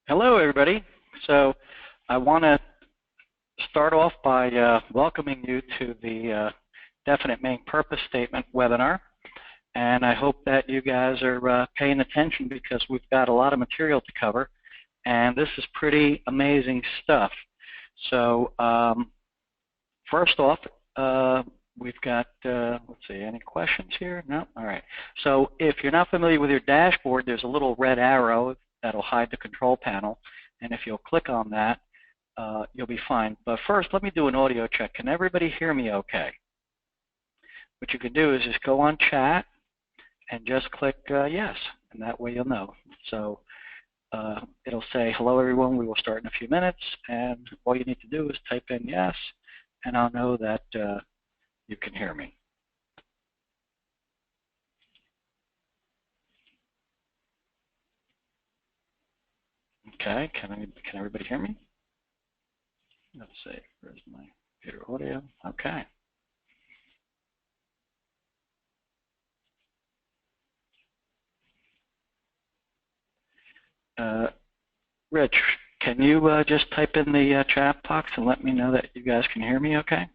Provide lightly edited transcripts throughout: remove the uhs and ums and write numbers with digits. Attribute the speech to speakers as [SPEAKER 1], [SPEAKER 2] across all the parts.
[SPEAKER 1] Hello, everybody. So I want to start off by welcoming you to the Definite Main Purpose Statement webinar. And I hope that you guys are paying attention because we've got a lot of material to cover. And this is pretty amazing stuff. So first off, we've got, let's see, any questions here? No? All right. So if you're not familiar with your dashboard, there's a little red arrow that'll hide the control panel, and if you'll click on that, you'll be fine. But first, let me do an audio check. Can everybody hear me okay? What you can do is just go on chat and just click yes, and that way you'll know. So it'll say, hello everyone, we will start in a few minutes, and all you need to do is type in yes, and I'll know that you can hear me. Okay, can everybody hear me? Let's see, where's my computer audio? Okay. Rich, can you just type in the chat box and let me know that you guys can hear me okay?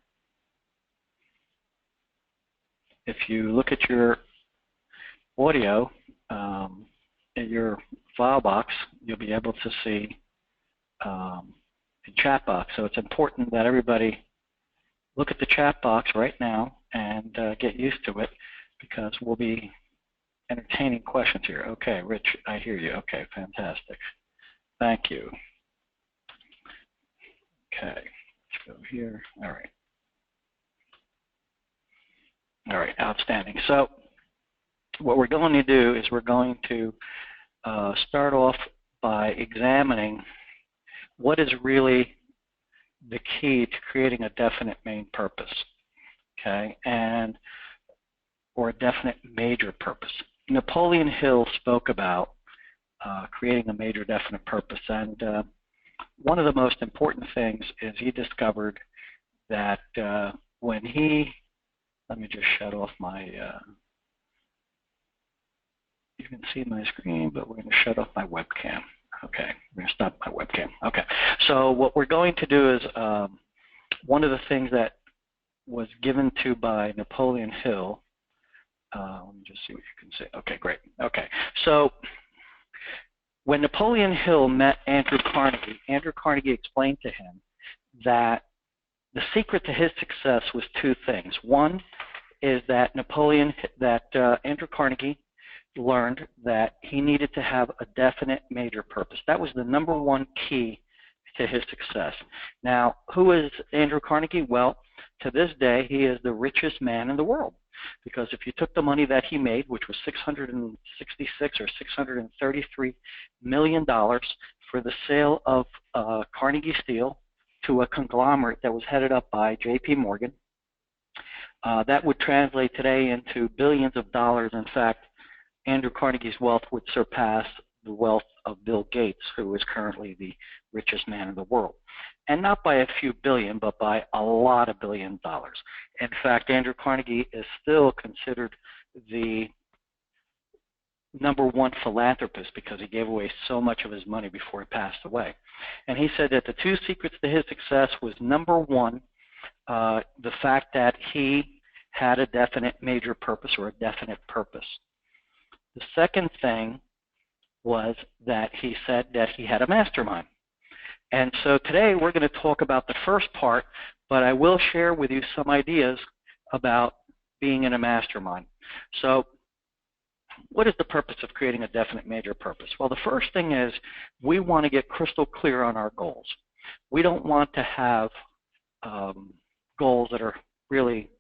[SPEAKER 1] If you look at your audio in your file box, you'll be able to see the chat box. So it's important that everybody look at the chat box right now and get used to it, because we'll be entertaining questions here. Okay, Rich, I hear you. Okay, fantastic. Thank you. Okay, let's go here. All right. All right, outstanding. So what we're going to do is we're going to start off by examining what is really the key to creating a definite main purpose, okay, or a definite major purpose. Napoleon Hill spoke about creating a major definite purpose, and one of the most important things is he discovered that when he, let me just shut off my, you can see my screen, but we're going to shut off my webcam. Okay, we're going to stop my webcam. Okay, so what we're going to do is one of the things that was given to by Napoleon Hill, let me just see what you can see. Okay, great. Okay, so when Napoleon Hill met Andrew Carnegie explained to him that the secret to his success was two things. One is that Andrew Carnegie learned that he needed to have a definite major purpose. That was the #1 key to his success. Now, who is Andrew Carnegie? Well, to this day, he is the richest man in the world, because if you took the money that he made, which was $666 or $633 million for the sale of Carnegie Steel to a conglomerate that was headed up by J.P. Morgan, that would translate today into billions of dollars. In fact, Andrew Carnegie's wealth would surpass the wealth of Bill Gates, who is currently the richest man in the world. And not by a few billion, but by a lot of billion dollars. In fact, Andrew Carnegie is still considered the #1 philanthropist because he gave away so much of his money before he passed away. And he said that the two secrets to his success was #1, the fact that he had a definite major purpose, or a definite purpose. The second thing was that he said that he had a mastermind. And so today we're going to talk about the first part, but I will share with you some ideas about being in a mastermind. So what is the purpose of creating a definite major purpose? Well, the first thing is we want to get crystal clear on our goals. We don't want to have goals that are really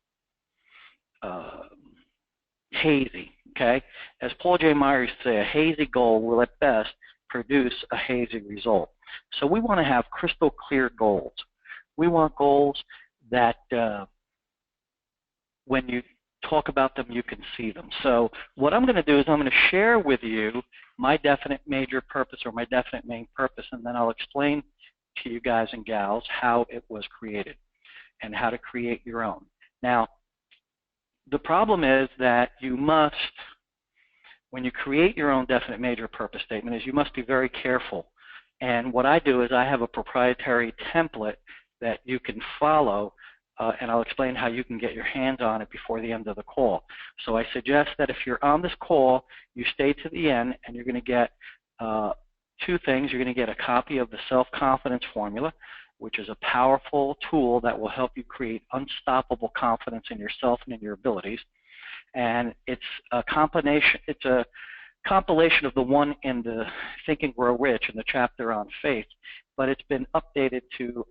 [SPEAKER 1] hazy, okay? As Paul J. Myers used to say, a hazy goal will at best produce a hazy result. So we want to have crystal clear goals. We want goals that when you talk about them, you can see them. So what I'm going to do is I'm going to share with you my definite major purpose, or my definite main purpose, and then I'll explain to you guys and gals how it was created and how to create your own. Now, the problem is that you must, when you create your own definite major purpose statement, is you must be very careful And what I do is I have a proprietary template that you can follow, and I'll explain how you can get your hands on it before the end of the call. So I suggest that if you're on this call, you stay to the end, and you're going to get two things. You're going to get a copy of the self-confidence formula, which is a powerful tool that will help you create unstoppable confidence in yourself and in your abilities. And it's a combination. It's a compilation of the one in the Think and Grow Rich in the chapter on faith, but it's been updated to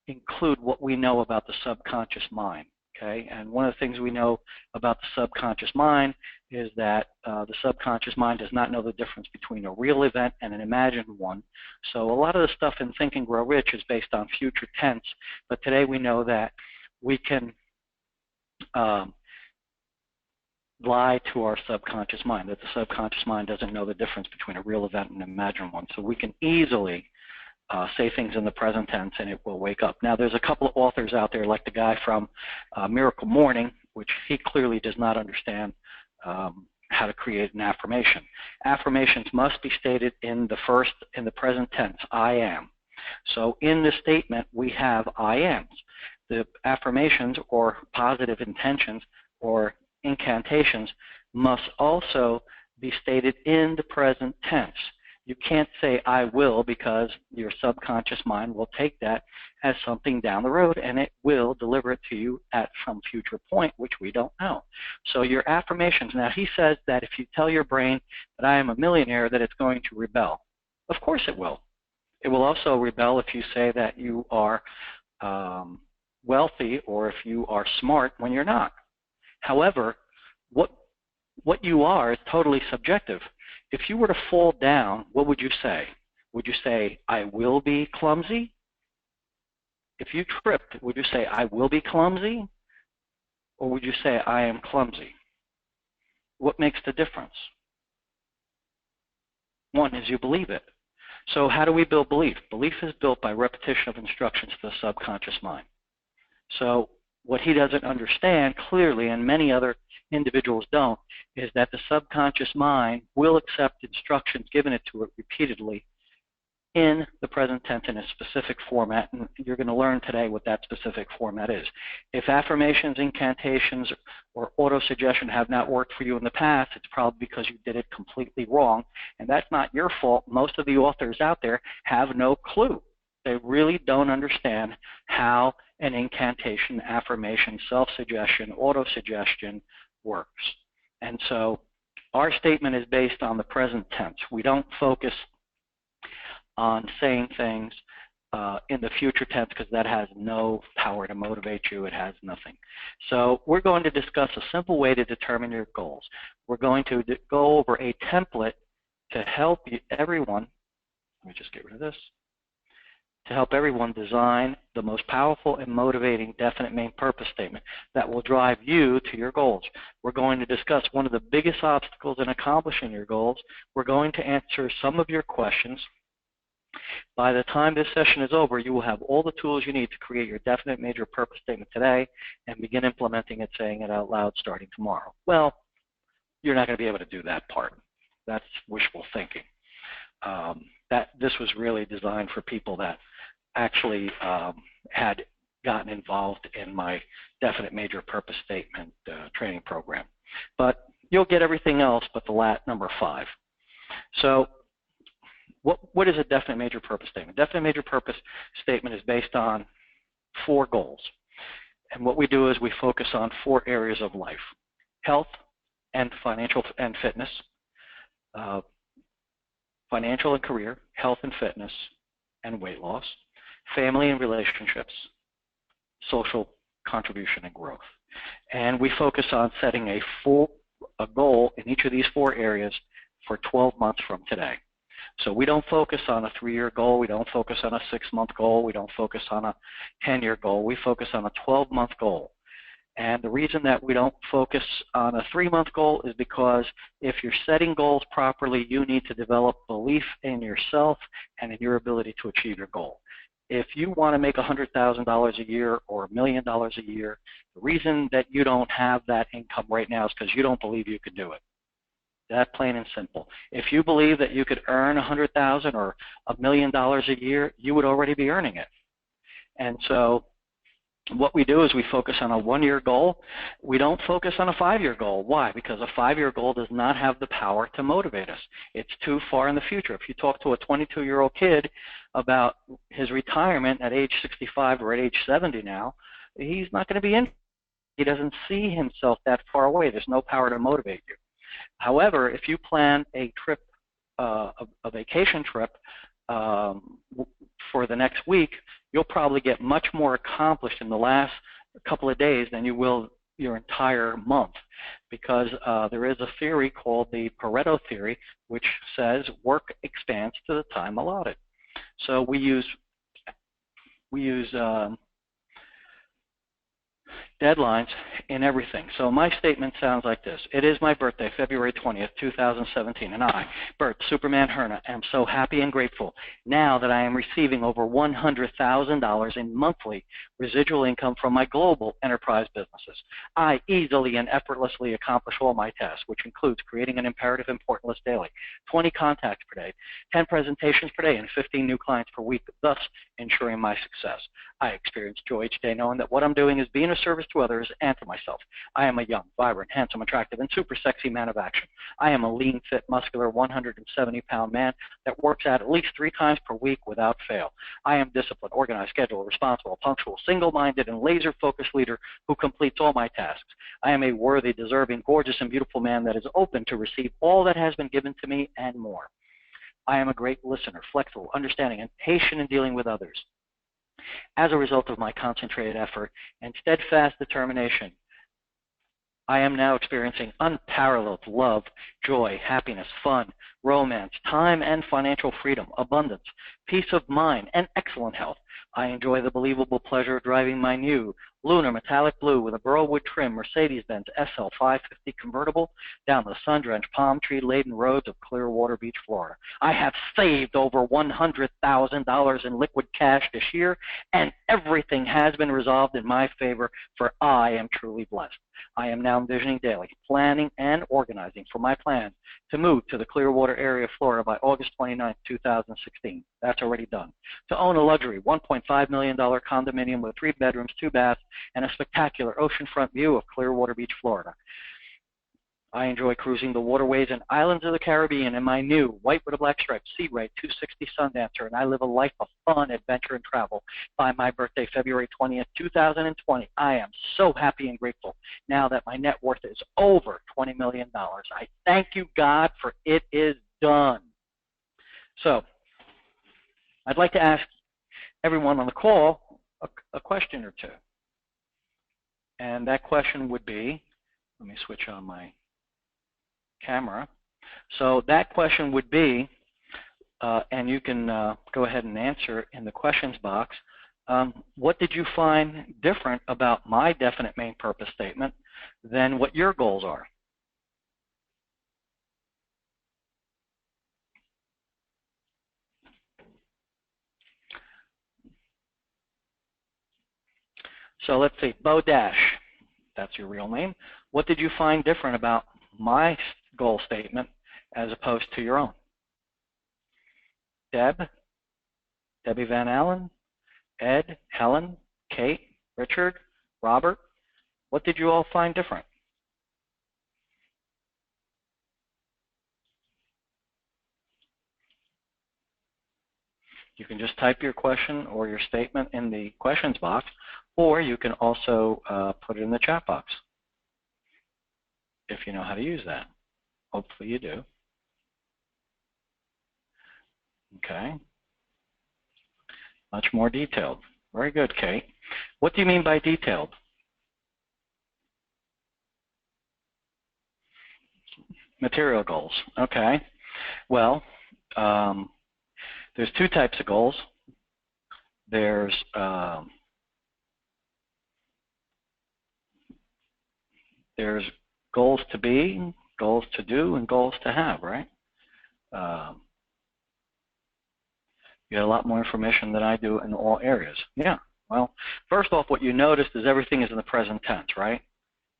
[SPEAKER 1] include what we know about the subconscious mind. Okay, and one of the things we know about the subconscious mind is that the subconscious mind does not know the difference between a real event and an imagined one. So a lot of the stuff in Think and Grow Rich is based on future tense, but today we know that we can lie to our subconscious mind, that the subconscious mind doesn't know the difference between a real event and an imagined one. So we can easily say things in the present tense and it will wake up. Now there's a couple of authors out there like the guy from Miracle Morning, which he clearly does not understand how to create an affirmation. Affirmations must be stated in the present tense, I am. So in this statement we have I ams. The affirmations or positive intentions or incantations must also be stated in the present tense. You can't say I will, because your subconscious mind will take that as something down the road and it will deliver it to you at some future point, which we don't know. So your affirmations, now he says that if you tell your brain that I am a millionaire, that it's going to rebel. Of course it will. It will also rebel if you say that you are wealthy or if you are smart when you're not. However, what you are is totally subjective. If you were to fall down, what would you say? Would you say, I will be clumsy? If you tripped, would you say, I will be clumsy? Or would you say, I am clumsy? What makes the difference? One is you believe it. So how do we build belief? Belief is built by repetition of instructions to the subconscious mind. So what he doesn't understand clearly, and many other individuals don't, is that the subconscious mind will accept instructions given it to it repeatedly in the present tense in a specific format, and you're going to learn today what that specific format is. If affirmations, incantations, or autosuggestion have not worked for you in the past, it's probably because you did it completely wrong, and that's not your fault. Most of the authors out there have no clue. They really don't understand how an incantation, affirmation, self-suggestion, autosuggestion works. And so our statement is based on the present tense. We don't focus on saying things in the future tense because that has no power to motivate you. It has nothing. So we're going to discuss a simple way to determine your goals. We're going to go over a template to help everyone. Let me just get rid of this. To help everyone design the most powerful and motivating definite main purpose statement that will drive you to your goals. We're going to discuss one of the biggest obstacles in accomplishing your goals. We're going to answer some of your questions. By the time this session is over, you will have all the tools you need to create your definite major purpose statement today and begin implementing it, saying it out loud starting tomorrow. Well, you're not going to be able to do that part. That's wishful thinking. This was really designed for people that actually had gotten involved in my definite major purpose statement training program. But you'll get everything else but the number 5. So what is a definite major purpose statement? Definite major purpose statement is based on 4 goals. And what we do is we focus on 4 areas of life: health and financial and fitness, financial and career, health and fitness, and weight loss, family and relationships, social contribution and growth. And we focus on setting a goal in each of these 4 areas for 12 months from today. So we don't focus on a 3-year goal, we don't focus on a 6-month goal, we don't focus on a 10-year goal, we focus on a 12-month goal. And the reason that we don't focus on a 3-month goal is because if you're setting goals properly, you need to develop belief in yourself and in your ability to achieve your goal. If you want to make $100,000 a year or $1 million a year, the reason that you don't have that income right now is because you don't believe you can do it. That plain and simple. If you believe that you could earn $100,000 or $1 million a year, you would already be earning it. And so what we do is we focus on a 1-year goal. We don't focus on a 5-year goal. Why? Because a 5-year goal does not have the power to motivate us. It's too far in the future. If you talk to a 22-year-old kid about his retirement at age 65 or at age 70 now, he's not going to be in. He doesn't see himself that far away. There's no power to motivate you. However, if you plan a trip, a vacation trip for the next week, you'll probably get much more accomplished in the last couple of days than you will your entire month, because there is a theory called the Pareto theory, which says work expands to the time allotted. So we use deadlines in everything. So my statement sounds like this. It is my birthday, February 20th, 2017, and I, Bert Superman Herna, am so happy and grateful now that I am receiving over $100,000 in monthly residual income from my global enterprise businesses. I easily and effortlessly accomplish all my tasks, which includes creating an imperative important list daily, 20 contacts per day, 10 presentations per day, and 15 new clients per week, thus ensuring my success. I experience joy each day knowing that what I'm doing is being of service to others and to myself. I am a young, vibrant, handsome, attractive, and super sexy man of action. I am a lean, fit, muscular, 170-pound man that works out at least 3 times per week without fail. I am disciplined, organized, scheduled, responsible, punctual, single-minded, and laser-focused leader who completes all my tasks. I am a worthy, deserving, gorgeous, and beautiful man that is open to receive all that has been given to me and more. I am a great listener, flexible, understanding, and patient in dealing with others. As a result of my concentrated effort and steadfast determination, I am now experiencing unparalleled love, joy, happiness, fun, romance, time and financial freedom, abundance, peace of mind, and excellent health. I enjoy the believable pleasure of driving my new lunar metallic blue with a burlwood trim Mercedes-Benz SL 550 convertible down the sun-drenched, palm tree-laden roads of Clearwater Beach, Florida. I have saved over $100,000 in liquid cash this year, and everything has been resolved in my favor, for I am truly blessed. I am now envisioning daily, planning and organizing for my plans to move to the Clearwater area of Florida by August 29, 2016. That's already done. To own a luxury $1.5 million condominium with 3 bedrooms, 2 baths, and a spectacular oceanfront view of Clearwater Beach, Florida. I enjoy cruising the waterways and islands of the Caribbean in my new white with a black stripe Sea Ray 260 Sundancer, and I live a life of fun, adventure, and travel. By my birthday, February 20th, 2020, I am so happy and grateful now that my net worth is over $20 million. I thank you, God, for it is done. So I'd like to ask everyone on the call a question or two. And that question would be, let me switch on my camera. So that question would be, and you can go ahead and answer in the questions box, what did you find different about my definite main purpose statement than what your goals are? So let's see, Bo Dash, that's your real name. What did you find different about my goal statement as opposed to your own? Debbie Van Allen, Ed, Helen, Kate, Richard, Robert, what did you all find different? You can just type your question or your statement in the questions box, or you can also put it in the chat box if you know how to use that. Hopefully you do. Okay. Much more detailed. Very good, Kate. What do you mean by detailed? Material goals. Okay. Well, there's 2 types of goals. There's goals to be, goals to do, and goals to have, right? You get a lot more information than I do in all areas. Yeah. Well, first off, what you noticed is everything is in the present tense, right?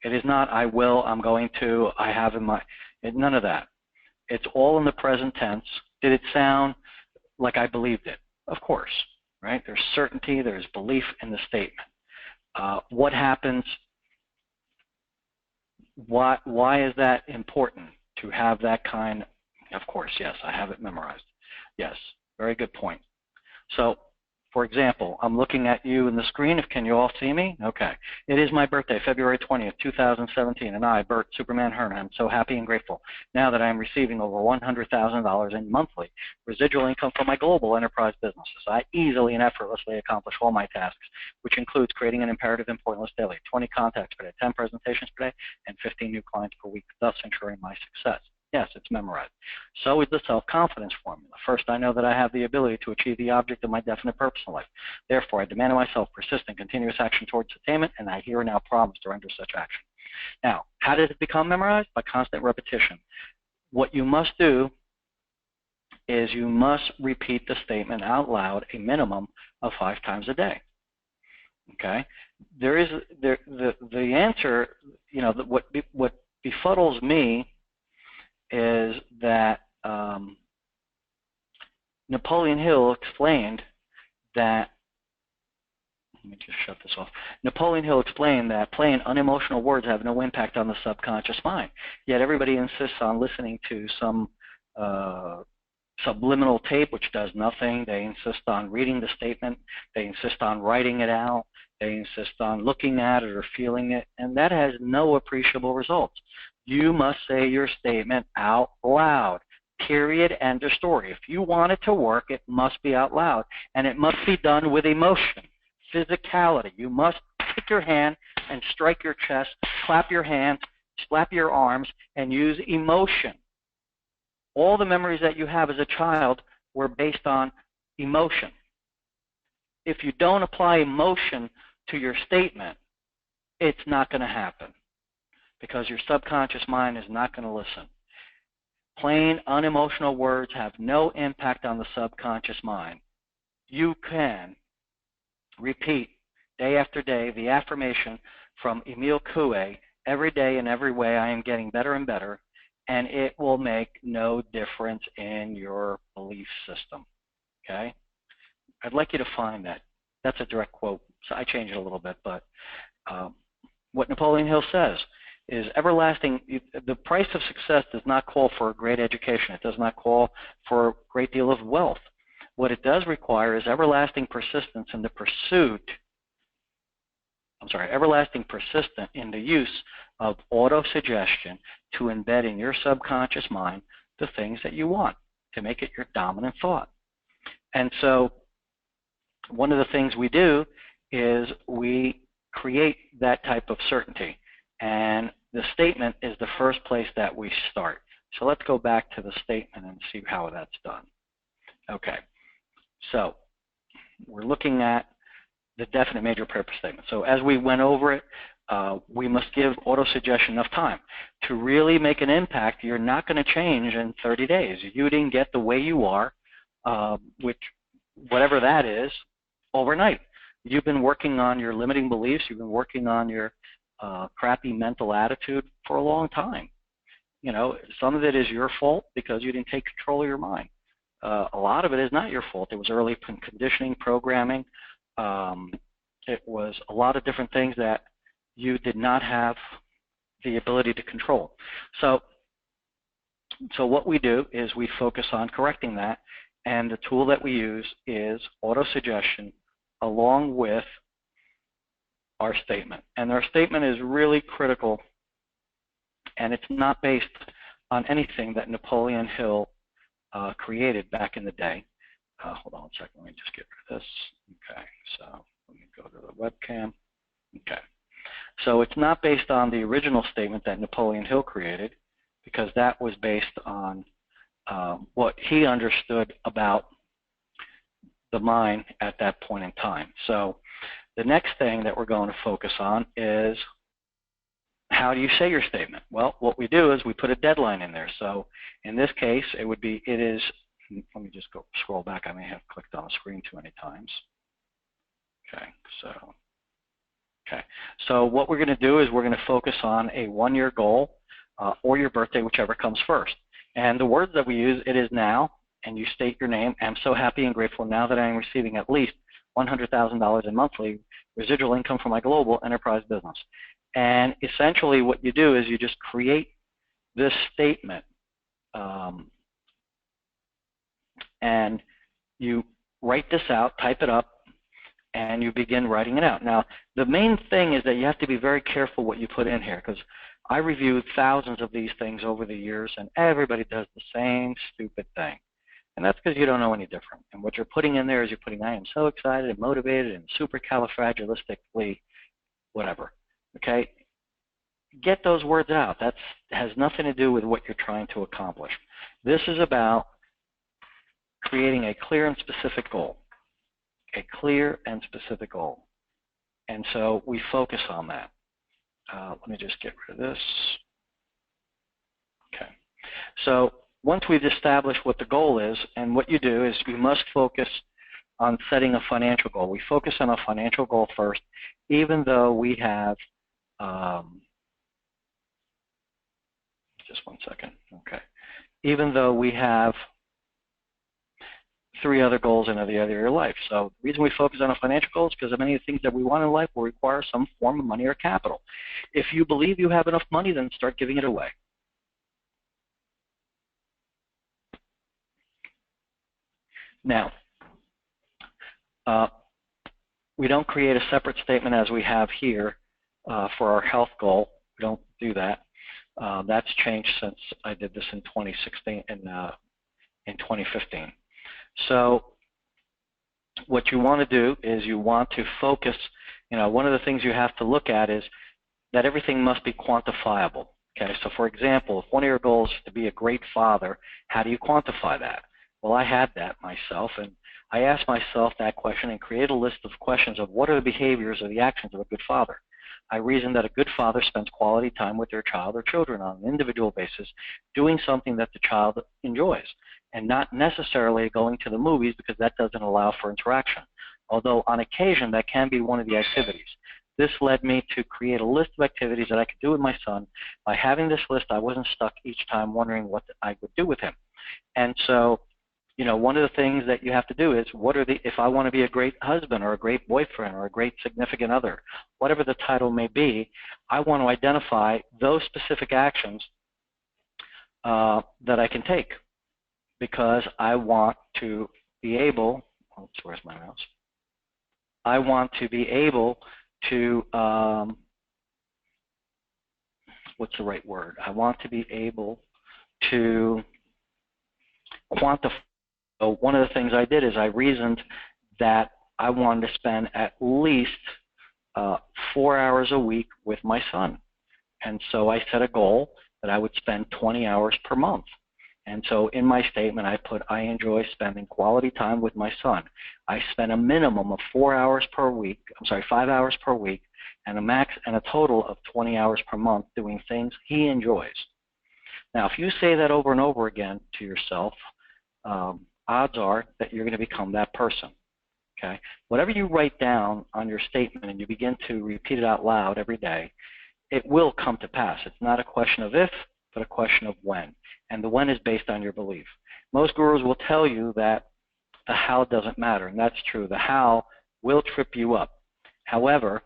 [SPEAKER 1] It is not I will, I'm going to, I have in my, none of that. It's all in the present tense. Did it sound like I believed it? Of course, right? There's certainty, there's belief in the statement. What happens? Why is that important to have that kind? Of course, yes, I have it memorized. Yes, very good point. So, for example, I'm looking at you in the screen. Can you all see me? Okay. It is my birthday, February 20th, 2017, and I, Bert Superman Hearn, am so happy and grateful now that I am receiving over $100,000 in monthly residual income from my global enterprise businesses. I easily and effortlessly accomplish all my tasks, which includes creating an imperative important list daily, 20 contacts per day, 10 presentations per day, and 15 new clients per week, thus ensuring my success. Yes, it's memorized. So is the self-confidence formula. First, I know that I have the ability to achieve the object of my definite purpose in life. Therefore, I demand of myself persistent, continuous action towards attainment, and I here now promise to render such action. Now, how does it become memorized? By constant repetition. What you must do is you must repeat the statement out loud a minimum of 5 times a day. Okay? The answer, you know, what befuddles me is that Napoleon Hill explained that, let me just shut this off. Napoleon Hill explained that plain unemotional words have no impact on the subconscious mind. Yet everybody insists on listening to some subliminal tape which does nothing. They insist on reading the statement. They insist on writing it out. They insist on looking at it or feeling it, and that has no appreciable results. You must say your statement out loud, period, end of story. If you want it to work, it must be out loud, and it must be done with emotion, physicality. You must pick your hand and strike your chest, clap your hands, slap your arms, and use emotion. All the memories that you have as a child were based on emotion. If you don't apply emotion to your statement, it's not going to happen because your subconscious mind is not going to listen. Plain, unemotional words have no impact on the subconscious mind. You can repeat day after day the affirmation from Emile Coué, every day in every way I am getting better and better, and it will make no difference in your belief system. Okay? I'd like you to find that. That's a direct quote. So I changed it a little bit, but what Napoleon Hill says is everlasting. The price of success does not call for a great education. It does not call for a great deal of wealth. What it does require is everlasting persistence in the pursuit. Everlasting persistence in the use of auto-suggestion to embed in your subconscious mind the things that you want, to make it your dominant thought. And so one of the things we do is we create that type of certainty. And the statement is the first place that we start. So let's go back to the statement and see how that's done. Okay. So we're looking at the definite major purpose statement. So as we went over it, we must give auto-suggestion enough time. To really make an impact, you're not going to change in 30 days. You didn't get the way you are, which whatever that is, overnight. You've been working on your limiting beliefs. You've been working on your crappy mental attitude for a long time. You know, some of it is your fault because you didn't take control of your mind. A lot of it is not your fault. It was early conditioning, programming. It was a lot of different things that you did not have the ability to control. So what we do is we focus on correcting that, and the tool that we use is auto-suggestion along with our statement. And our statement is really critical, and it's not based on anything that Napoleon Hill created back in the day. Hold on a second, let me just get rid of this. Okay, so let me go to the webcam. Okay, so it's not based on the original statement that Napoleon Hill created, because that was based on what he understood about the mind at that point in time. So the next thing that we're going to focus on is how do you say your statement? Well, what we do is we put a deadline in there. So in this case, it would be, let me just go scroll back. I may have clicked on the screen too many times. Okay, so what we're going to do is we're going to focus on a 1-year goal or your birthday, whichever comes first. And the words that we use, it is now, and you state your name. I'm so happy and grateful now that I am receiving at least $100,000 in monthly residual income from my global enterprise business. And essentially what you do is you just create this statement, and you write this out, type it up, and you begin writing it out. Now, the main thing is that you have to be very careful what you put in here, because I reviewed thousands of these things over the years, and everybody does the same stupid thing. And that's because you don't know any different. And what you're putting in there is you're putting, I am so excited and motivated and supercalifragilistically whatever. Okay? Get those words out. That has nothing to do with what you're trying to accomplish. This is about creating a clear and specific goal. A clear and specific goal. And so we focus on that. Let me just get rid of this. Okay. So once we've established what the goal is, and what you do is you must focus on setting a financial goal. We focus on a financial goal first, even though we have, just one second, okay. Even though we have 3 other goals in every area of your life. So the reason we focus on a financial goal is because many of the things that we want in life will require some form of money or capital. If you believe you have enough money, then start giving it away. Now, we don't create a separate statement as we have here for our health goal. We don't do that. That's changed since I did this in 2016 and in 2015. So what you want to do is you want to focus, one of the things you have to look at is that everything must be quantifiable. Okay, so for example, if one of your goals is to be a great father, how do you quantify that? Well, I had that myself, and I asked myself that question and created a list of questions of what are the behaviors or the actions of a good father. I reasoned that a good father spends quality time with their child or children on an individual basis, doing something that the child enjoys, and not necessarily going to the movies because that doesn't allow for interaction, although on occasion that can be one of the activities. This led me to create a list of activities that I could do with my son. By having this list, I wasn't stuck each time wondering what I would do with him. And so, one of the things that you have to do is, if I want to be a great husband or a great boyfriend or a great significant other, whatever the title may be, I want to identify those specific actions that I can take, because I want to be able, where's my mouse? I want to be able to, what's the right word? I want to be able to quantify. So one of the things I did is I reasoned that I wanted to spend at least 4 hours a week with my son. And so I set a goal that I would spend 20 hours per month. And so in my statement, I put, I enjoy spending quality time with my son. I spend a minimum of 4 hours per week, 5 hours per week, and a total of 20 hours per month doing things he enjoys. Now, if you say that over and over again to yourself, odds are that you're going to become that person. Okay? Whatever you write down on your statement and you begin to repeat it out loud every day, it will come to pass. It's not a question of if, but a question of when. And the when is based on your belief. Most gurus will tell you that the how doesn't matter, and that's true. The how will trip you up. However,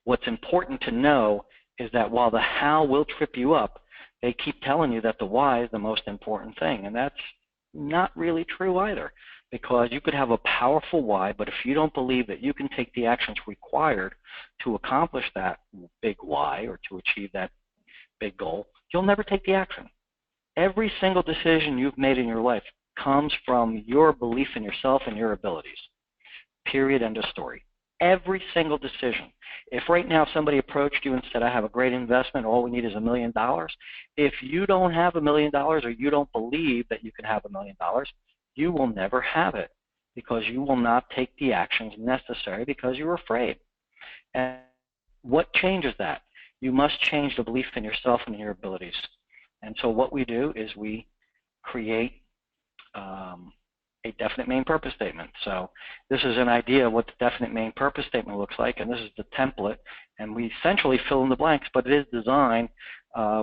[SPEAKER 1] what's important to know is that while the how will trip you up, they keep telling you that the why is the most important thing, and that's not really true either, because you could have a powerful why, but if you don't believe that you can take the actions required to accomplish that big why or to achieve that big goal, you'll never take the action. Every single decision you've made in your life comes from your belief in yourself and your abilities. Period. End of story. Every single decision. If right now somebody approached you and said, I have a great investment, all we need is $1 million, if you don't have $1 million or you don't believe that you can have $1 million, you will never have it, because you will not take the actions necessary because you're afraid. And what changes that? You must change the belief in yourself and your abilities. And so what we do is we create a definite main purpose statement. So this is an idea of what the definite main purpose statement looks like, and this is the template, and we essentially fill in the blanks, but it is designed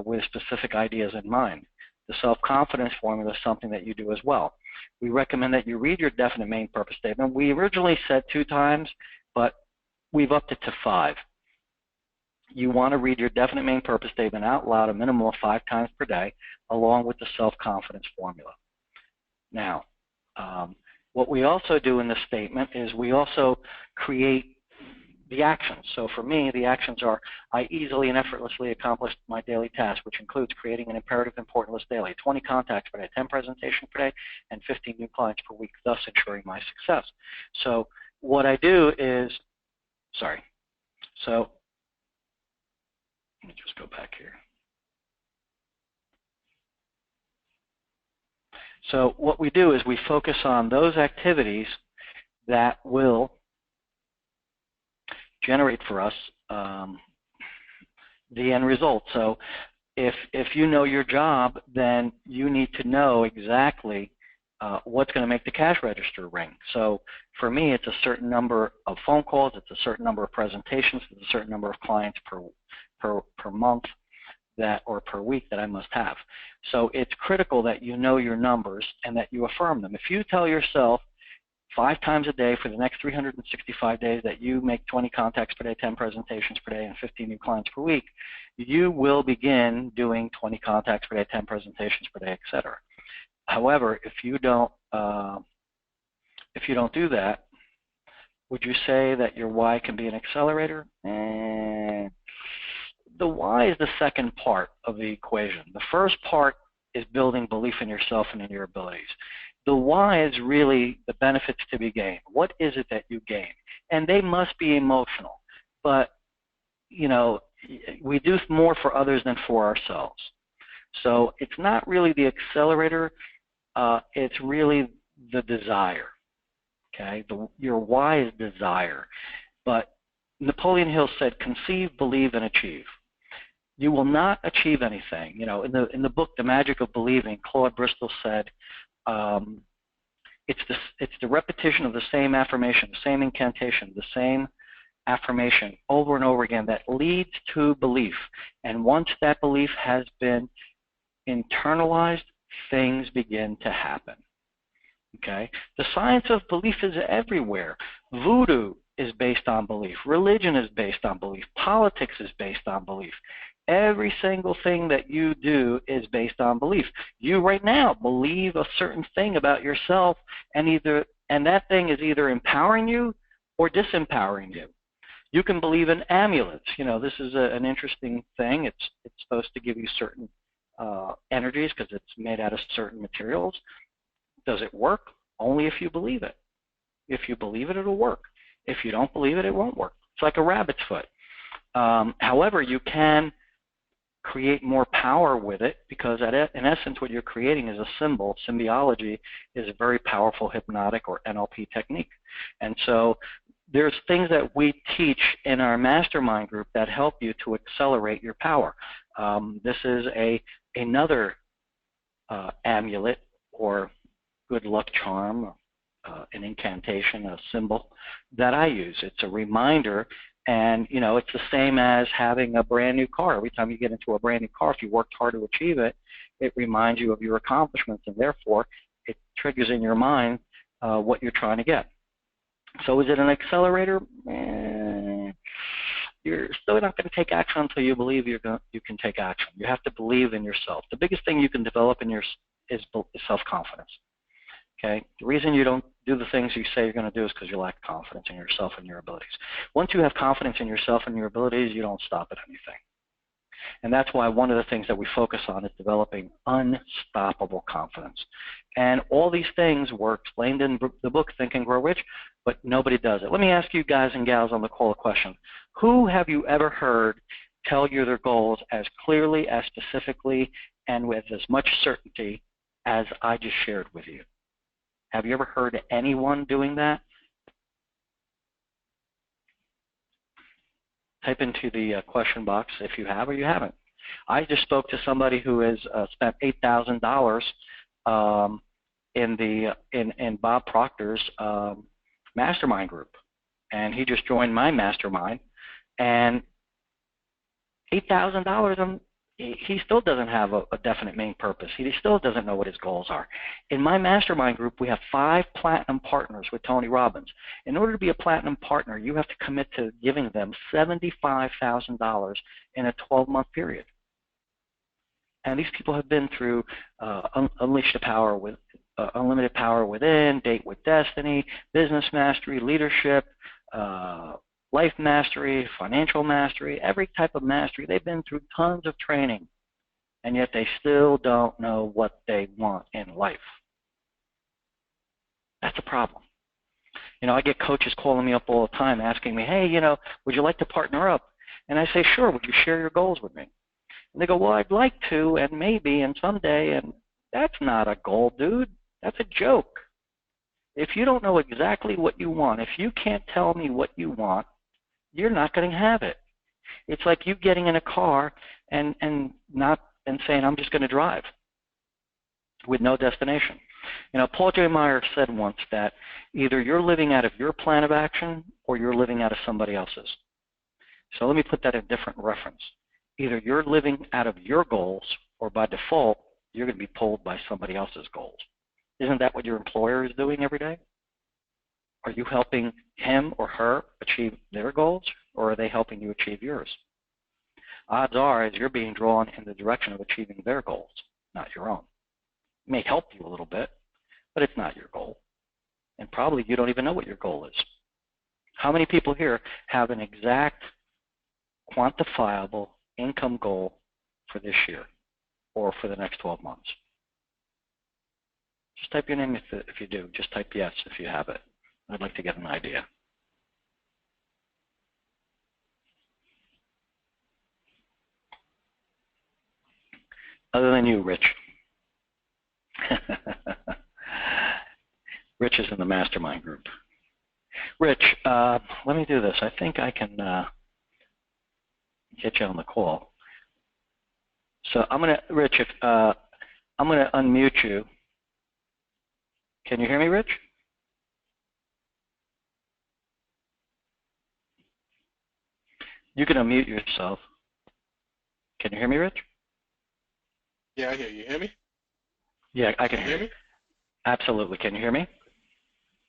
[SPEAKER 1] with specific ideas in mind. The self-confidence formula is something that you do as well. We recommend that you read your definite main purpose statement. We originally said 2 times, but we've upped it to 5. You want to read your definite main purpose statement out loud a minimum of 5 times per day, along with the self-confidence formula. Now, what we also do in this statement is we also create the actions. So for me, the actions are, I easily and effortlessly accomplished my daily task, which includes creating an imperative important list daily, 20 contacts per day, 10 presentations per day, and 15 new clients per week, thus ensuring my success. So what I do is, let me just go back here. So what we do is we focus on those activities that will generate for us the end result. So if you know your job, then you need to know exactly what's going to make the cash register ring. So for me, it's a certain number of phone calls, it's a certain number of presentations, it's a certain number of clients per month or per week that I must have. So it's critical that you know your numbers and that you affirm them. If you tell yourself 5 times a day for the next 365 days that you make 20 contacts per day, 10 presentations per day, and 15 new clients per week, you will begin doing 20 contacts per day, 10 presentations per day, etc. However, if you don't do that, would you say that your why can be an accelerator? The why is the second part of the equation. The first part is building belief in yourself and in your abilities. The why is really the benefits to be gained. What is it that you gain? And they must be emotional. But, you know, we do more for others than for ourselves. So it's not really the accelerator. It's really the desire. Okay? Your why is desire. But Napoleon Hill said, conceive, believe, and achieve. You will not achieve anything. You know, in the book, The Magic of Believing, Claude Bristol said, it's the repetition of the same affirmation, the same incantation, the same affirmation over and over again that leads to belief. And once that belief has been internalized, things begin to happen. Okay? The science of belief is everywhere. Voodoo is based on belief. Religion is based on belief. Politics is based on belief. Every single thing that you do is based on belief. You right now believe a certain thing about yourself, and that thing is either empowering you or disempowering you. You can believe in amulets. You know, this is an interesting thing. It's supposed to give you certain energies because it's made out of certain materials. Does it work? Only if you believe it. If you believe it, it'll work. If you don't believe it, it won't work. It's like a rabbit's foot. However, you can create more power with it because in essence what you're creating is a symbol. Symbiology is a very powerful hypnotic or NLP technique. And so there's things that we teach in our mastermind group that help you to accelerate your power. This is another amulet or good luck charm, an incantation, a symbol that I use. It's a reminder. And, you know, it's the same as having a brand new car. Every time you get into a brand new car, if you worked hard to achieve it, it reminds you of your accomplishments, and therefore it triggers in your mind what you're trying to get. So is it an accelerator? You're still not going to take action until you believe you can take action. You have to believe in yourself. The biggest thing you can develop in is self-confidence. Okay? The reason you don't do the things you say you're going to do is because you lack confidence in yourself and your abilities. Once you have confidence in yourself and your abilities, you don't stop at anything. And that's why one of the things that we focus on is developing unstoppable confidence. And all these things were explained in the book, Think and Grow Rich, but nobody does it. Let me ask you guys and gals on the call a question. Who have you ever heard tell you their goals as clearly, as specifically, and with as much certainty as I just shared with you? Have you ever heard anyone doing that? Type into the question box if you have or you haven't. I just spoke to somebody who has spent $8,000 in Bob Proctor's mastermind group, and he just joined my mastermind, and $8,000. He still doesn't have a definite main purpose. He still doesn't know what his goals are. In my mastermind group, we have 5 platinum partners with Tony Robbins. In order to be a platinum partner, you have to commit to giving them $75,000 in a 12-month period. And these people have been through Unleash the Power with Unlimited Power Within, Date with Destiny, Business Mastery, Leadership, Life Mastery, Financial Mastery, every type of mastery. They've been through tons of training, and yet they still don't know what they want in life. That's a problem. You know, I get coaches calling me up all the time asking me, hey, you know, would you like to partner up? And I say, sure, would you share your goals with me? And they go, well, I'd like to, and maybe, and someday, and that's not a goal, dude. That's a joke. If you don't know exactly what you want, if you can't tell me what you want, you're not going to have it. It's like you getting in a car and saying, I'm just going to drive with no destination. You know, Paul J. Meyer said once that either you're living out of your plan of action or you're living out of somebody else's. So let me put that in a different reference. Either you're living out of your goals, or by default, you're going to be pulled by somebody else's goals. Isn't that what your employer is doing every day? Are you helping him or her achieve their goals, or are they helping you achieve yours? Odds are, you're being drawn in the direction of achieving their goals, not your own. It may help you a little bit, but it's not your goal. And probably you don't even know what your goal is. How many people here have an exact, quantifiable income goal for this year or for the next 12 months? Just type your name if you do. Just type yes if you have it. I'd like to get an idea. Other than you, Rich. Rich is in the mastermind group. Rich, let me do this. I think I can get you on the call. So I'm going to, Rich, I'm going to unmute you. Can you hear me, Rich? You can unmute yourself. Can you hear me, Rich?
[SPEAKER 2] Yeah, I hear you. Hear me?
[SPEAKER 1] Yeah, I can hear you.
[SPEAKER 2] Me?
[SPEAKER 1] Absolutely. Can you hear me?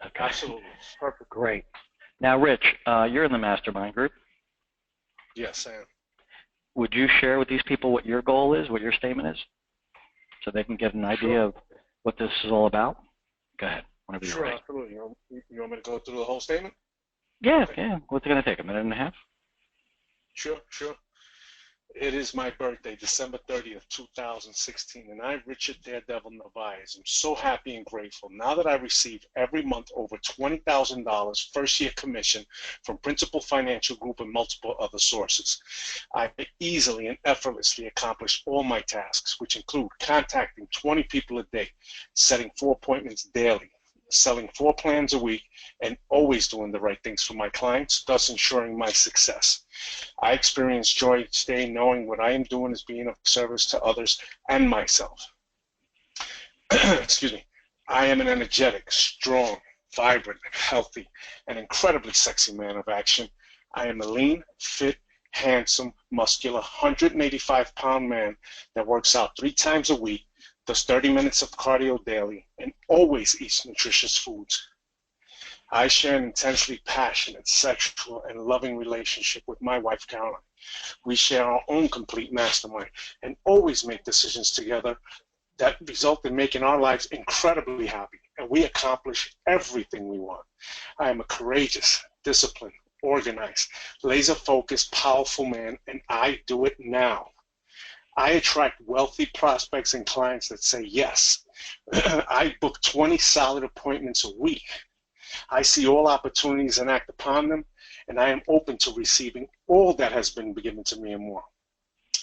[SPEAKER 1] Okay.
[SPEAKER 2] Absolutely. Perfect.
[SPEAKER 1] Great. Now, Rich, you're in the mastermind group.
[SPEAKER 2] Yes, I am.
[SPEAKER 1] Would you share with these people what your goal is, what your statement is, so they can get an idea of what this is all about? Go ahead. Whenever you're ready.
[SPEAKER 2] Absolutely. You want me to go through the whole statement?
[SPEAKER 1] Yeah, yeah. What's it going to take, a minute and a half?
[SPEAKER 2] Sure. It is my birthday, December 30th, 2016, and I, Richard Daredevil Narvaez, am so happy and grateful now that I receive every month over $20,000 first-year commission from Principal Financial Group and multiple other sources. I easily and effortlessly accomplish all my tasks, which include contacting 20 people a day, setting 4 appointments daily, selling 4 plans a week, and always doing the right things for my clients, thus ensuring my success. I experience joy each day knowing what I am doing is being of service to others and myself. Excuse me. I am an energetic, strong, vibrant, healthy, and incredibly sexy man of action. I am a lean, fit, handsome, muscular, 185-pound man that works out 3 times a week, does 30 minutes of cardio daily, and always eats nutritious foods. I share an intensely passionate, sexual, and loving relationship with my wife, Caroline. We share our own complete mastermind and always make decisions together that result in making our lives incredibly happy, and we accomplish everything we want. I am a courageous, disciplined, organized, laser-focused, powerful man, and I do it now. I attract wealthy prospects and clients that say yes. I book 20 solid appointments a week. I see all opportunities and act upon them, and I am open to receiving all that has been given to me and more.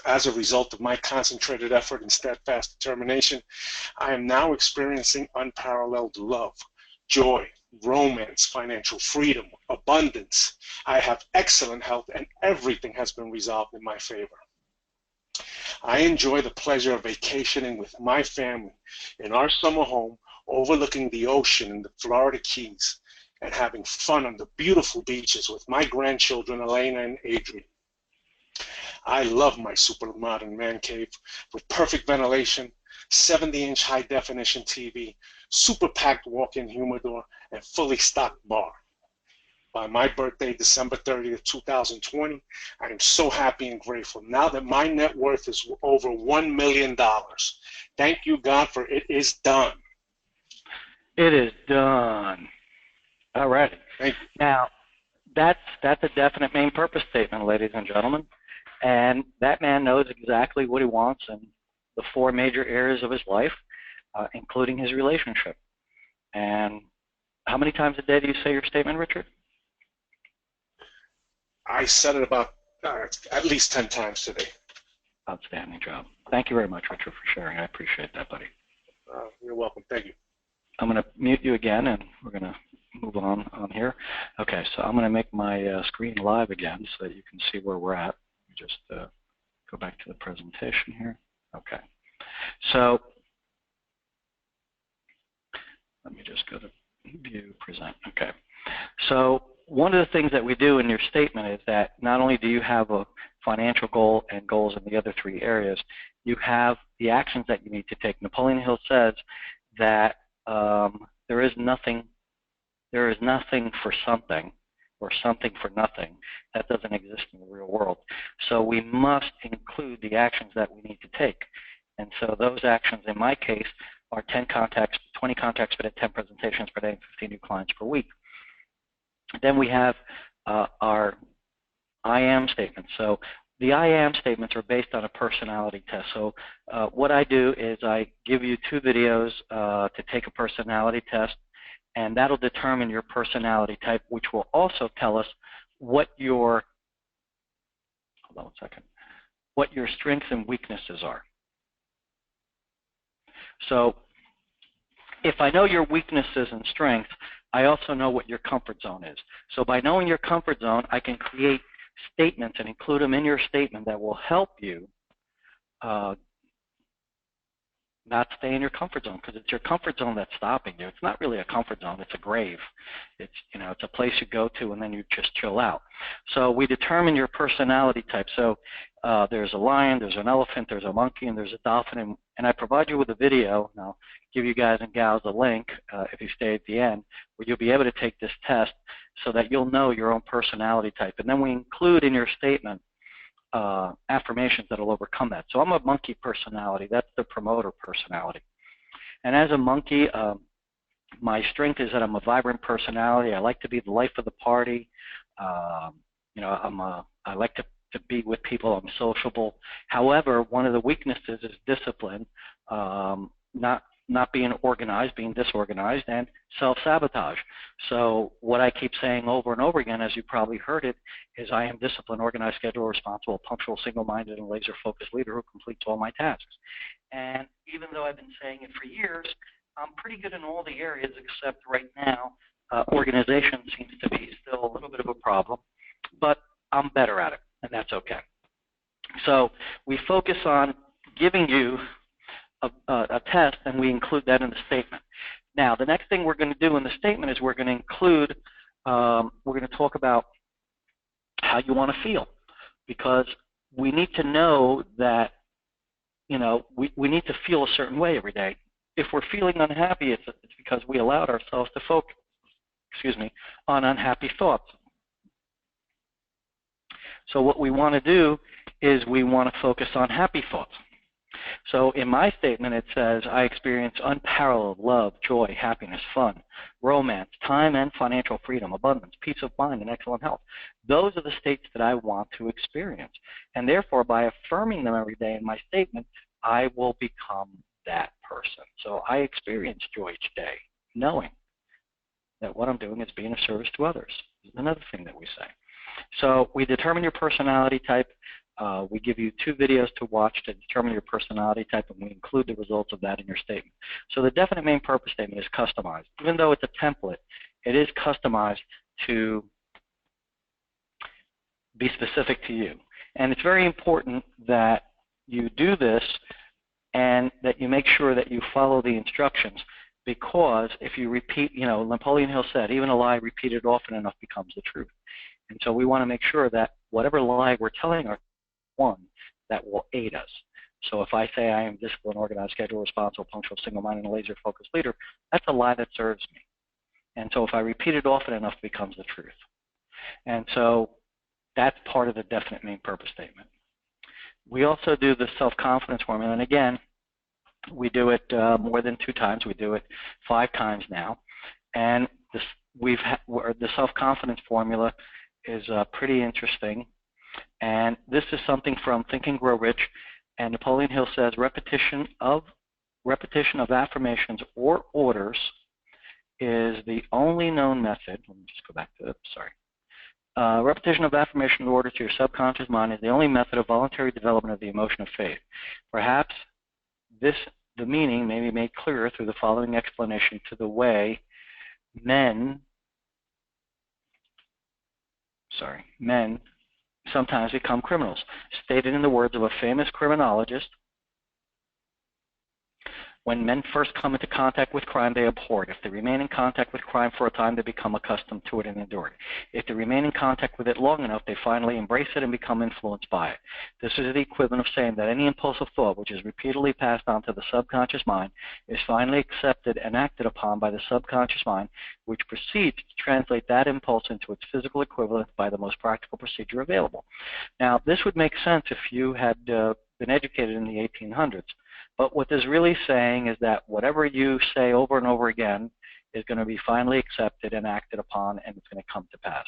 [SPEAKER 2] As a result of my concentrated effort and steadfast determination, I am now experiencing unparalleled love, joy, romance, financial freedom, abundance. I have excellent health, and everything has been resolved in my favor. I enjoy the pleasure of vacationing with my family in our summer home overlooking the ocean in the Florida Keys and having fun on the beautiful beaches with my grandchildren, Elena and Adrian. I love my super modern man cave with perfect ventilation, 70-inch high-definition TV, super packed walk-in humidor, and fully stocked bar. By my birthday, December 30th, 2020, I am so happy and grateful now that my net worth is over $1 million. Thank you, God, for it is done.
[SPEAKER 1] It is done. All right.
[SPEAKER 2] Thank you.
[SPEAKER 1] Now, that's a definite main purpose statement, ladies and gentlemen. And that man knows exactly what he wants in the 4 major areas of his life, including his relationship. And how many times a day do you say your statement, Richard?
[SPEAKER 2] I said it about at least 10 times today.
[SPEAKER 1] Outstanding job. Thank you very much, Richard, for sharing. I appreciate that, buddy.
[SPEAKER 2] You're welcome. Thank you.
[SPEAKER 1] I'm going to mute you again, and we're going to move on here. Okay, so I'm going to make my screen live again so that you can see where we're at. Just go back to the presentation here. Okay, so let me just go to view, present. Okay, so one of the things that we do in your statement is that not only do you have a financial goal and goals in the other 3 areas, you have the actions that you need to take. Napoleon Hill says that there is nothing for something or something for nothing. That doesn't exist in the real world. So we must include the actions that we need to take. And so those actions, in my case, are 10 contacts, 20 contacts per day, 10 presentations per day, and 15 new clients per week. Then we have our I am statements. So the I am statements are based on a personality test. So what I do is I give you 2 videos to take a personality test, and that'll determine your personality type, which will also tell us what your, hold on one second, what your strengths and weaknesses are. So if I know your weaknesses and strengths, I also know what your comfort zone is. So by knowing your comfort zone, I can create statements and include them in your statement that will help you not stay in your comfort zone, because it's your comfort zone that's stopping you. It's not really a comfort zone, it's a grave. It's, it's a place you go to and then you just chill out. So we determine your personality type. So there's a lion, there's an elephant, there's a monkey, and there's a dolphin, and I provide you with a video, and I'll give you guys and gals a link if you stay at the end, where you'll be able to take this test so that you'll know your own personality type. And then we include in your statement affirmations that will overcome that. So I'm a monkey personality. That's the promoter personality. And as a monkey, my strength is that I'm a vibrant personality. I like to be the life of the party. I like to be with people. I'm sociable. However, one of the weaknesses is discipline, not being organized, being disorganized, and self-sabotage. So what I keep saying over and over again, as you probably heard it, is I am disciplined, organized, scheduled, responsible, punctual, single-minded, and laser-focused leader who completes all my tasks. And even though I've been saying it for years, I'm pretty good in all the areas except right now. Organization seems to be still a little bit of a problem, but I'm better at it, and that's okay. So we focus on giving you a test, and we include that in the statement. Now, the next thing we're going to do in the statement is we're going to include, we're going to talk about how you want to feel, because we need to know that, we need to feel a certain way every day. If we're feeling unhappy, it's because we allowed ourselves to focus, on unhappy thoughts. So what we want to do is we want to focus on happy thoughts. So in my statement, it says, I experience unparalleled love, joy, happiness, fun, romance, time and financial freedom, abundance, peace of mind, and excellent health. Those are the states that I want to experience. And therefore, by affirming them every day in my statement, I will become that person. So I experience joy each day, knowing that what I'm doing is being of service to others. This is another thing that we say. So we determine your personality type. We give you 2 videos to watch to determine your personality type, and we include the results of that in your statement. So the definite main purpose statement is customized. Even though it's a template, it is customized to be specific to you. And it's very important that you do this and that you make sure that you follow the instructions. because if you repeat, Napoleon Hill said, even a lie repeated often enough becomes the truth. And so we want to make sure that whatever lie we're telling are one that will aid us. So if I say I am disciplined, organized, scheduled, responsible, punctual, single-minded, and laser-focused leader, that's a lie that serves me. And so if I repeat it often enough, it becomes the truth. And so that's part of the definite main purpose statement. We also do the self-confidence formula, and again, we do it more than 2 times. We do it 5 times now. And the self-confidence formula is pretty interesting. And this is something from Think and Grow Rich. And Napoleon Hill says repetition of affirmations or orders is the only known method. Let me just go back to it. Sorry. Repetition of affirmation or order to your subconscious mind is the only method of voluntary development of the emotion of faith. Perhaps the meaning may be made clearer through the following explanation to the way men sometimes become criminals. Stated in the words of a famous criminologist, when men first come into contact with crime, they abhor it. If they remain in contact with crime for a time, they become accustomed to it and endure it. If they remain in contact with it long enough, they finally embrace it and become influenced by it. This is the equivalent of saying that any impulsive thought which is repeatedly passed on to the subconscious mind is finally accepted and acted upon by the subconscious mind, which proceeds to translate that impulse into its physical equivalent by the most practical procedure available. Now, this would make sense if you had been educated in the 1800s. But what this is really saying is that whatever you say over and over again is going to be finally accepted and acted upon, and it's going to come to pass.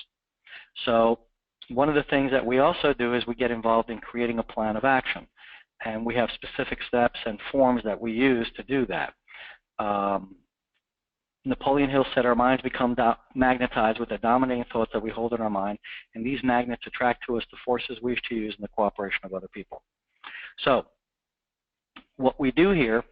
[SPEAKER 1] So one of the things that we also do is we get involved in creating a plan of action. And we have specific steps and forms that we use to do that. Napoleon Hill said our minds become magnetized with the dominating thoughts that we hold in our mind, and these magnets attract to us the forces we wish to use in the cooperation of other people. So what we do here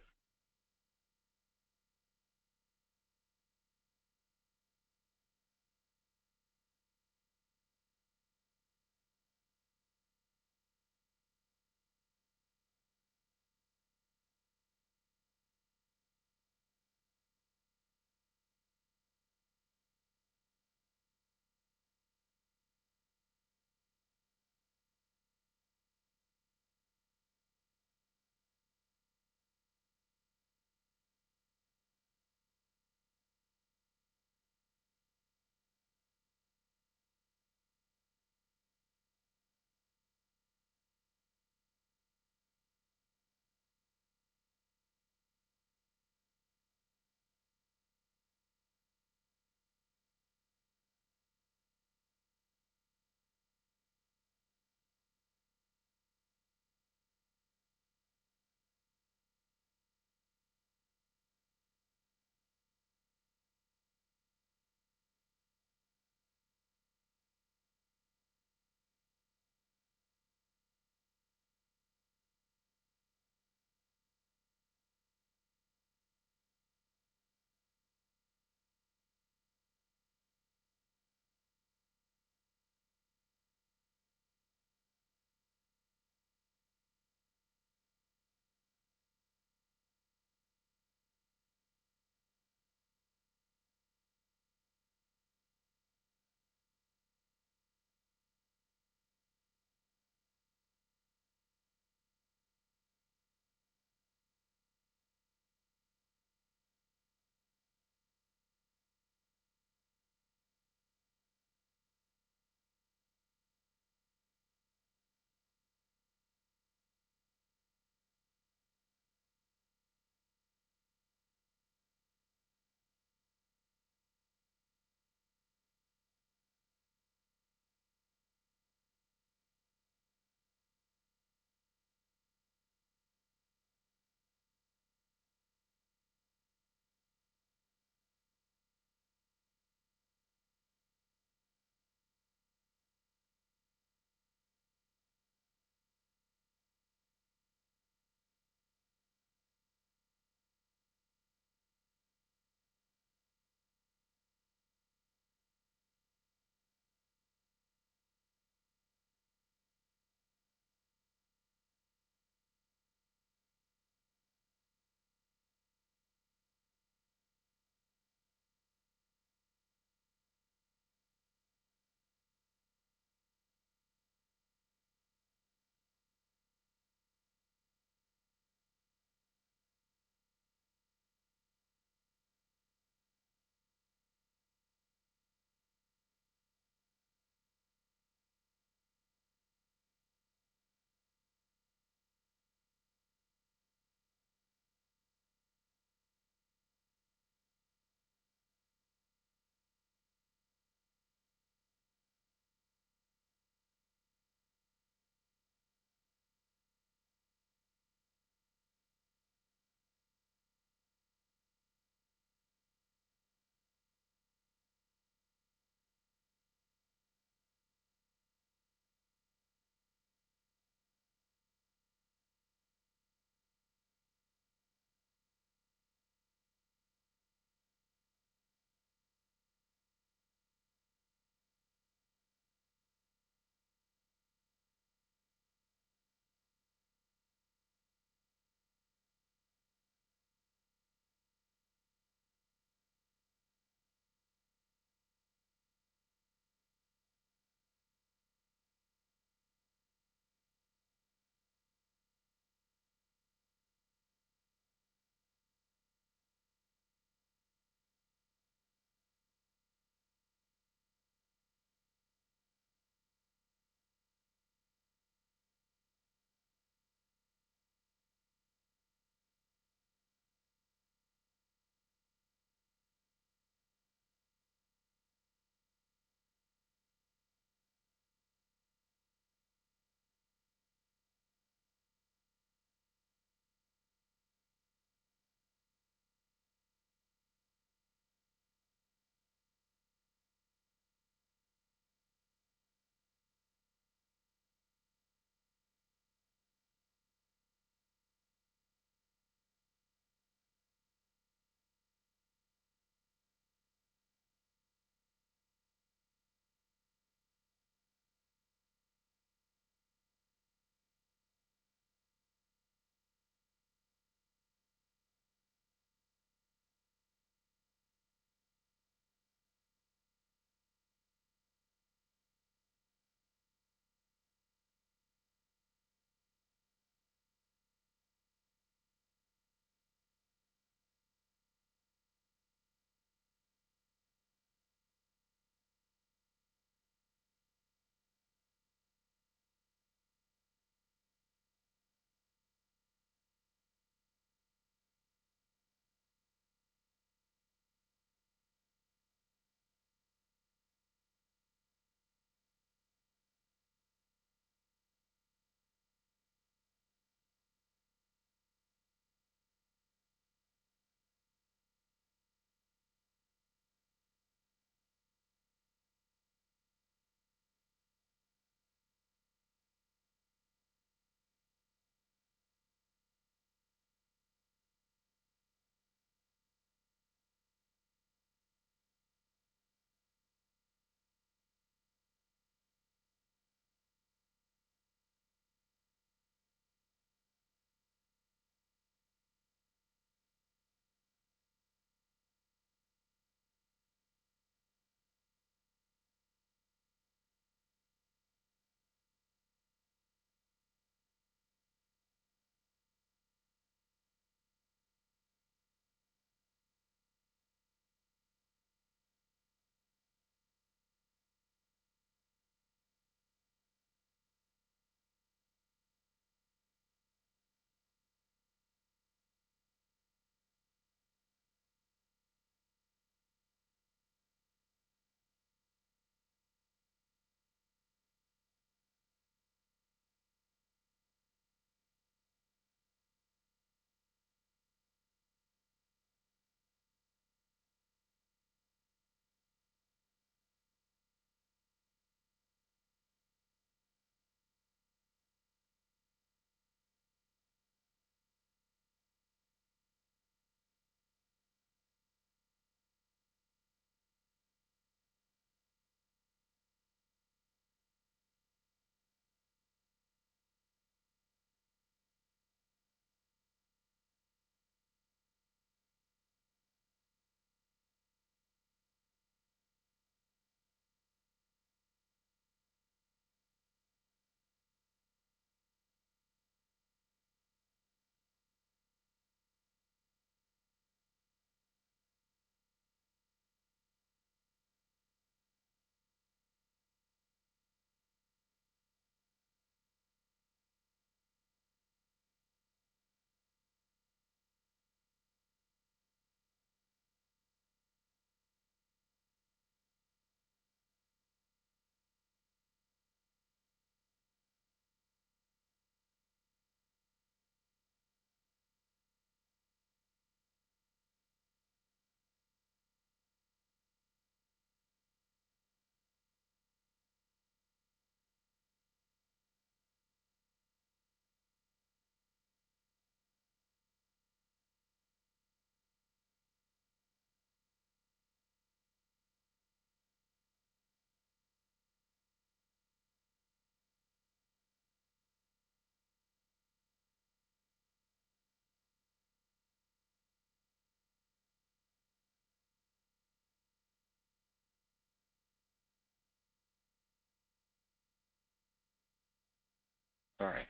[SPEAKER 1] Sorry.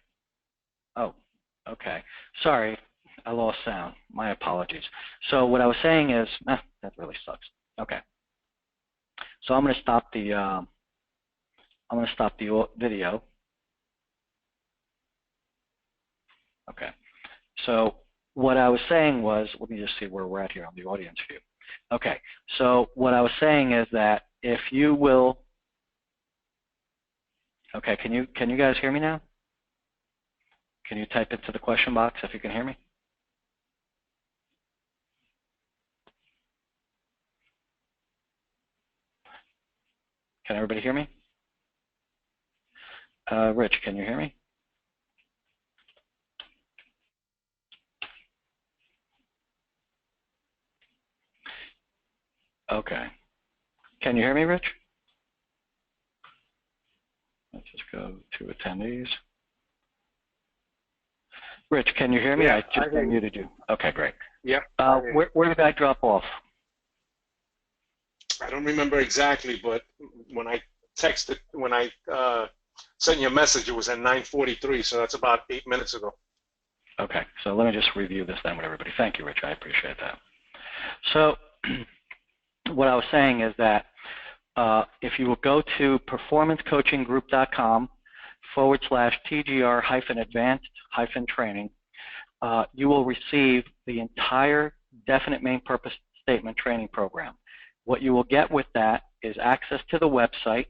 [SPEAKER 1] Oh, okay. Sorry, I lost sound. My apologies. So what I was saying is, that really sucks. Okay. So I'm going to stop the video. Okay. So what I was saying was, let me just see where we're at here on the audience view. Okay. So what I was saying is that if you will, okay, can you guys hear me now? Can you type into the question box if you can hear me? Can everybody hear me? Rich, can you hear me? Okay. Can you hear me, Rich? Let's just go to attendees. Rich, can you hear me?
[SPEAKER 2] Yeah,
[SPEAKER 1] I just unmuted you. Okay, great.
[SPEAKER 2] Yeah.
[SPEAKER 1] Where did I drop off?
[SPEAKER 2] I don't remember exactly, but when I texted, when I sent you a message, it was at 9:43, so that's about 8 minutes ago.
[SPEAKER 1] Okay, so let me just review this then with everybody. Thank you, Rich. I appreciate that. So what I was saying is that if you will go to performancecoachinggroup.com/TGR-advanced-training, you will receive the entire definite main purpose statement training program. What you will get with that is access to the website,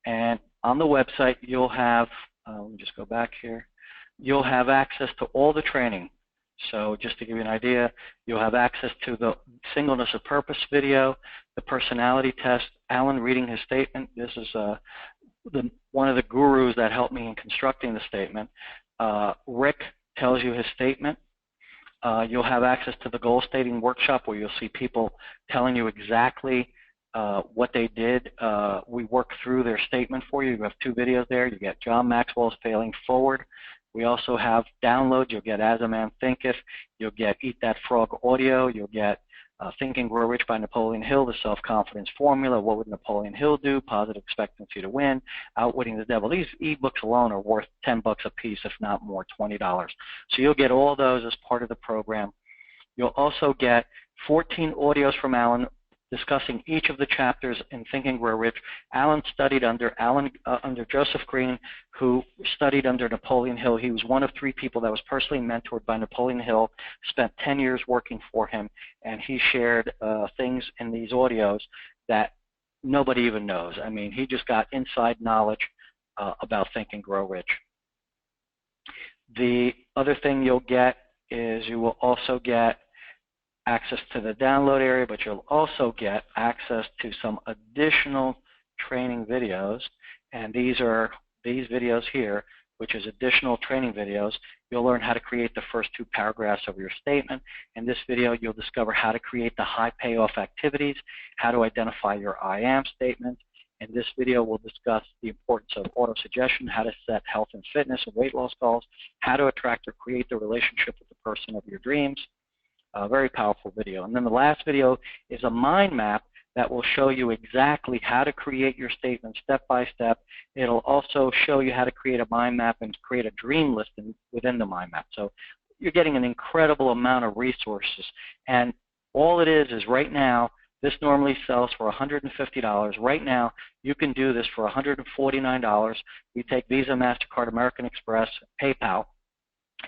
[SPEAKER 1] and on the website you'll have, let me just go back here, you'll have access to all the training. So just to give you an idea, you'll have access to the singleness of purpose video, the personality test, Alan reading his statement. This is one of the gurus that helped me in constructing the statement. Rick tells you his statement. You'll have access to the goal stating workshop where you'll see people telling you exactly what they did. We work through their statement for you. You have 2 videos there. You get John Maxwell's Failing Forward. We also have downloads. You'll get As a Man Thinketh. You'll get Eat That Frog audio. You'll get Think and Grow Rich by Napoleon Hill, the self-confidence formula, what would Napoleon Hill do, positive expectancy to win, Outwitting the Devil. These ebooks alone are worth $10 a piece, if not more, $20. So you'll get all those as part of the program. You'll also get 14 audios from Alan discussing each of the chapters in Think and Grow Rich. Alan studied under Joseph Green, who studied under Napoleon Hill. He was one of 3 people that was personally mentored by Napoleon Hill, spent 10 years working for him, and he shared things in these audios that nobody even knows. I mean, he just got inside knowledge about Think and Grow Rich. The other thing you'll get is you will also get access to the download area, but you'll also get access to some additional training videos, and these videos here, which is additional training videos. You'll learn how to create the first 2 paragraphs of your statement. In this video, you'll discover how to create the high payoff activities, how to identify your I am statement. In this video, we'll discuss the importance of auto-suggestion, how to set health and fitness and weight loss goals, how to attract or create the relationship with the person of your dreams. A very powerful video. And then the last video is a mind map that will show you exactly how to create your statement step by step. It'll also show you how to create a mind map and create a dream list within the mind map. So you're getting an incredible amount of resources. And all it is right now, this normally sells for $150. Right now, you can do this for $149. We take Visa, MasterCard, American Express, PayPal.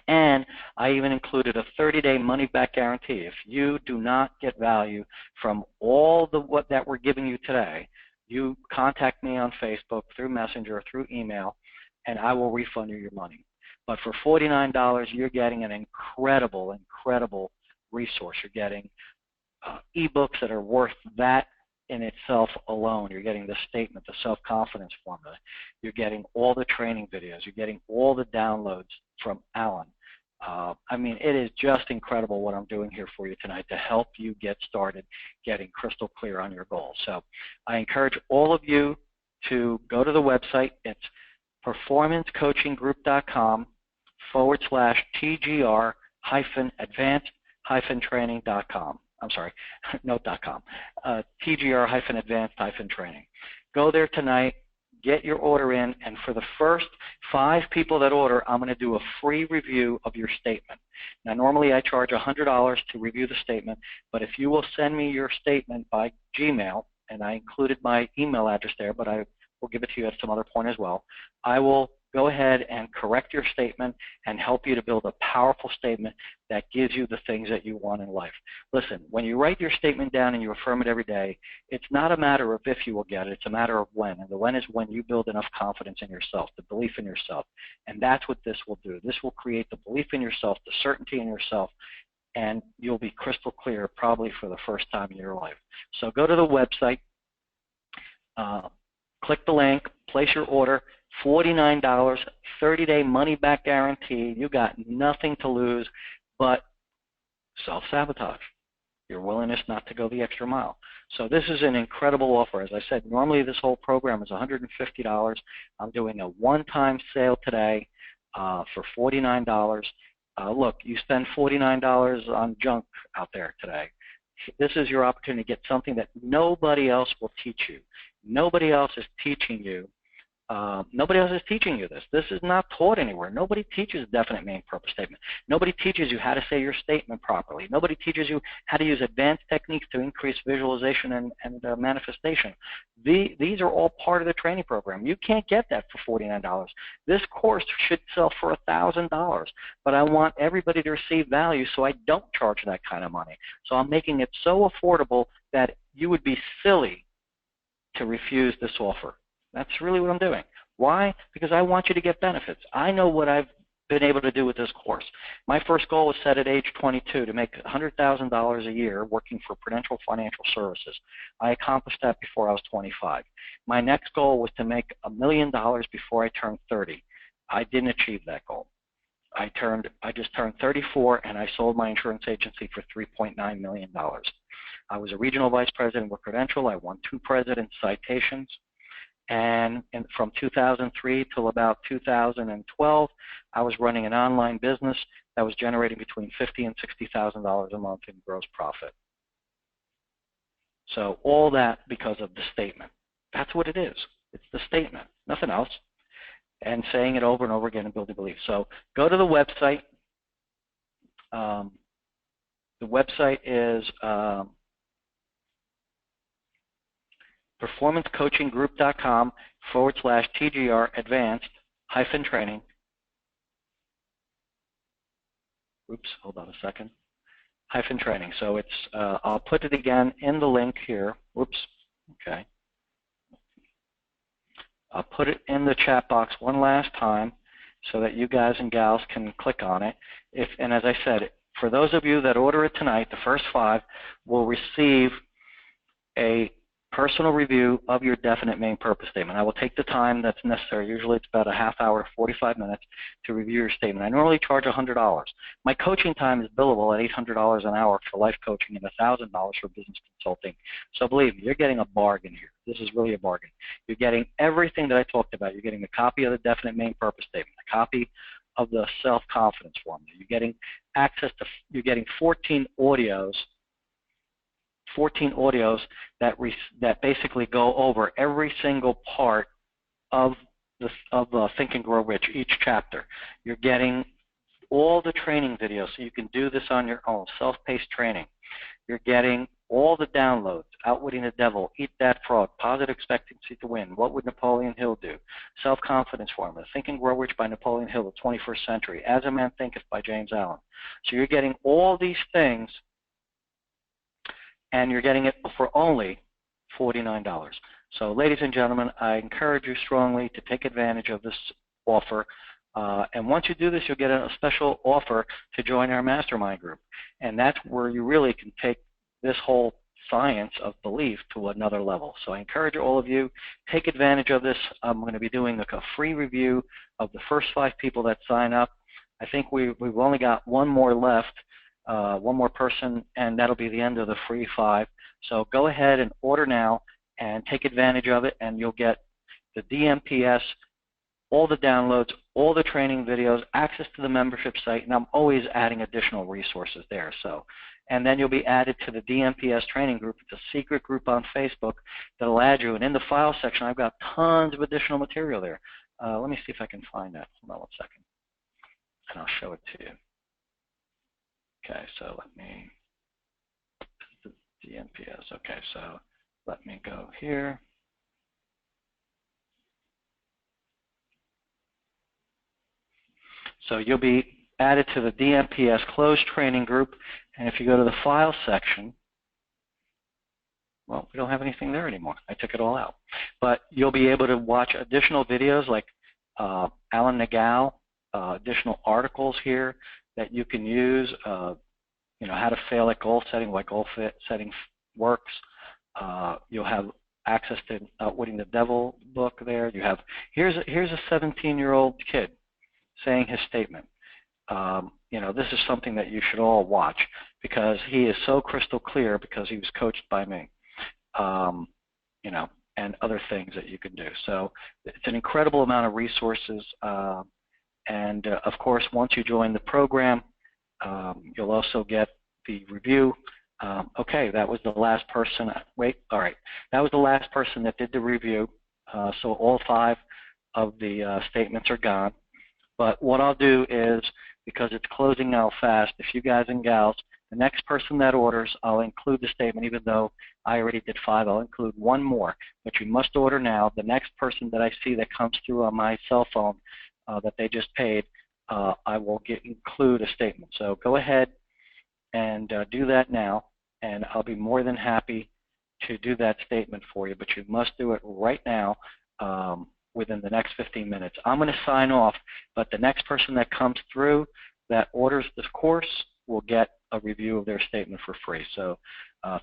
[SPEAKER 1] And I even included a 30-day money-back guarantee. If you do not get value from all what that we're giving you today, you contact me on Facebook, through Messenger, through email, and I will refund you your money. But for $49, you're getting an incredible, incredible resource. You're getting ebooks that are worth that in itself alone. You're getting the statement, the self-confidence formula. You're getting all the training videos. You're getting all the downloads from Alan. I mean, it is just incredible what I'm doing here for you tonight to help you get started getting crystal clear on your goals. So I encourage all of you to go to the website. It's performancecoaching-group.com/TGR-advanced-training.com. I'm sorry, no .com. TGR-advanced-training. Go there tonight. get your order in, and for the first 5 people that order, I'm going to do a free review of your statement. Now, normally I charge $100 to review the statement, but if you will send me your statement by Gmail, and I included my email address there, but I will give it to you at some other point as well, I will go ahead and correct your statement and help you to build a powerful statement that gives you the things that you want in life. Listen, when you write your statement down and you affirm it every day, it's not a matter of if you will get it, it's a matter of when. And the when is when you build enough confidence in yourself, the belief in yourself. And that's what this will do. This will create the belief in yourself, the certainty in yourself, and you'll be crystal clear probably for the first time in your life. So go to the website, click the link, place your order, $49, 30-day money-back guarantee. You got nothing to lose but self-sabotage, your willingness not to go the extra mile. So this is an incredible offer. As I said, normally this whole program is $150. I'm doing a one-time sale today for $49. Look, you spend $49 on junk out there today. This is your opportunity to get something that nobody else will teach you. Nobody else is teaching you. Nobody else is teaching you this. This is not taught anywhere. Nobody teaches definite main purpose statement. Nobody teaches you how to say your statement properly. Nobody teaches you how to use advanced techniques to increase visualization and manifestation. These are all part of the training program. You can't get that for $49. This course should sell for $1,000, but I want everybody to receive value, so I don't charge that kind of money. So I'm making it so affordable that you would be silly to refuse this offer. That's really what I'm doing. Why? Because I want you to get benefits. I know what I've been able to do with this course. My first goal was set at age 22 to make $100,000 a year working for Prudential Financial Services. I accomplished that before I was 25. My next goal was to make $1 million before I turned 30. I didn't achieve that goal. I just turned 34 and I sold my insurance agency for $3.9 million. I was a regional vice president with Prudential. I won 2 president's citations. And from 2003 till about 2012, I was running an online business that was generating between $50,000 and $60,000 a month in gross profit. So all that because of the statement. That's what it is. It's the statement, nothing else. And saying it over and over again and building belief. So go to the website. The website is performancecoachinggroup.com/TGR advanced -training. Oops, hold on a second. -training. So it's, I'll put it again in the link here. Whoops, okay. I'll put it in the chat box one last time so that you guys and gals can click on it. And as I said, for those of you that order it tonight, the first 5 will receive a personal review of your definite main purpose statement. I will take the time that's necessary. Usually it's about a half hour, 45 minutes to review your statement. I normally charge $100. My coaching time is billable at $800 an hour for life coaching and $1,000 for business consulting. So believe me, you're getting a bargain here. This is really a bargain. You're getting everything that I talked about. You're getting a copy of the definite main purpose statement, a copy of the self-confidence formula. You're getting access to, you're getting 14 audios that basically go over every single part of Think and Grow Rich, each chapter. You're getting all the training videos, so you can do this on your own, self-paced training. You're getting all the downloads, Outwitting the Devil, Eat That Frog, Positive Expectancy to Win, What Would Napoleon Hill Do, Self-Confidence Formula, Think and Grow Rich by Napoleon Hill, The 21st Century, As a Man Thinketh by James Allen. So you're getting all these things, and you're getting it for only $49. So ladies and gentlemen, I encourage you strongly to take advantage of this offer. And once you do this, you'll get a special offer to join our mastermind group. And that's where you really can take this whole science of belief to another level. So I encourage all of you, take advantage of this. I'm going to be doing a free review of the first 5 people that sign up. I think we've only got one more left. One more person, and that'll be the end of the free 5. So go ahead and order now and take advantage of it, and you'll get the DMPS, all the downloads, all the training videos, access to the membership site, and I'm always adding additional resources there. So and then you'll be added to the DMPS training group. It's a secret group on Facebook that'll add you, and in the file section, I've got tons of additional material there. Let me see if I can find that. Hold on one second, and I'll show it to you. Okay, so let me, this is DMPS. Okay, so let me go here. So you'll be added to the DMPS closed training group, and if you go to the file section, well, we don't have anything there anymore. I took it all out. But you'll be able to watch additional videos like Alan Nagel, additional articles here that you can use, you know, how to fail at goal setting, why goal setting works. You'll have access to Outwitting the Devil book there. You have, here's a 17-year-old kid saying his statement. You know, this is something that you should all watch because he is so crystal clear because he was coached by me. You know, and other things that you can do. So it's an incredible amount of resources. And of course, once you join the program, you'll also get the review. Okay, that was the last person. Wait, all right. That was the last person that did the review. So all 5 of the statements are gone. But what I'll do is, because it's closing now fast, if you guys and gals, the next person that orders, I'll include the statement, even though I already did 5, I'll include 1 more. But you must order now. The next person that I see that comes through on my cell phone that they just paid, I will include a statement. So go ahead and do that now, and I'll be more than happy to do that statement for you. But you must do it right now within the next 15 minutes. I'm going to sign off, but the next person that comes through that orders this course will get a review of their statement for free. So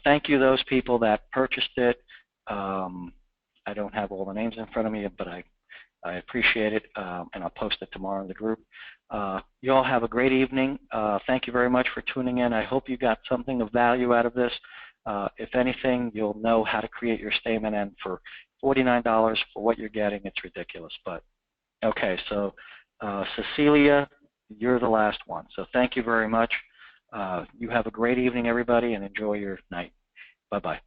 [SPEAKER 1] thank you those people that purchased it. I don't have all the names in front of me, but I appreciate it, and I'll post it tomorrow in the group. You all have a great evening. Thank you very much for tuning in. I hope you got something of value out of this. If anything, you'll know how to create your statement, and for $49 for what you're getting, it's ridiculous. But okay, so Cecilia, you're the last one. So thank you very much. You have a great evening, everybody, and enjoy your night. Bye-bye.